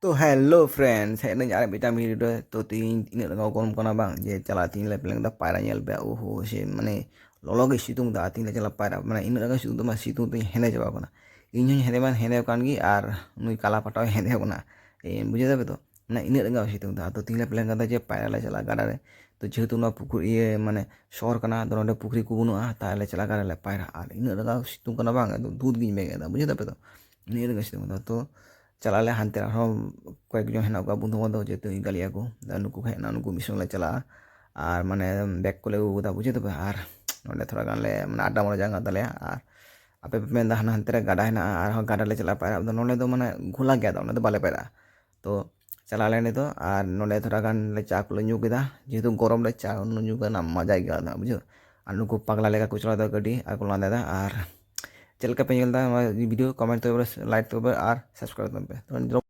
तो hello friends है ना यार बेटा मेरी तो तीन तीन लगाओ कौन कौन बांग जे चला तीन ले पेलंग दा पायरा nyel be ओहो से माने लॉलोगे सितुंग दा तीन ले चला पायरा माने इन लगा सितुंग दा सितुंग तो हेने जाबा कना इन हेने मान हेने कान गी आर नुई काला पटाव हेने कना बुझे जाबे तो ना इन लगा सितुंग दा तो तीन ले पेलंग दा जे पायरा ले चला गाडा रे तो जेहेतु ना पुकुर ये माने शहर कना तो नोंडे पुकुरी को बनुआ ताले चला गाडा ले पायरा आर इन लगा सितुंग कना बांग दूध गिन बेगे दा बुझे जाबे तो इन लगा सितुंग दा तो चलाले हानते कয়েকজন হেনা का बंधु बांधव जेतु गालिया को नुकु हेना नुकु मिसों ले चला और माने बैग को ले उदा बुझे तो आर नोंडे थोड़ा गान ले माने आड्डा मारे जांगा तले आर आपे पेमें दा हानते रे गाडा हेना आर गाडा ले चला पायरा नोंडे तो माने घुला गया दा बाले पायरा तो चला ले तो आर नोंडे थोड़ा गान ले चा को ले ᱧᱩ केदा जेहेतु गरम ले चा ᱧᱩ केना मजा गया दा बुझो आर नुकु पागला लेका को चला दा गाड़ी आर को लांदा आर चल का पे ᱧᱮᱞ दा वीडियो कमेंट तो लाइक तो और सब्सक्राइब तो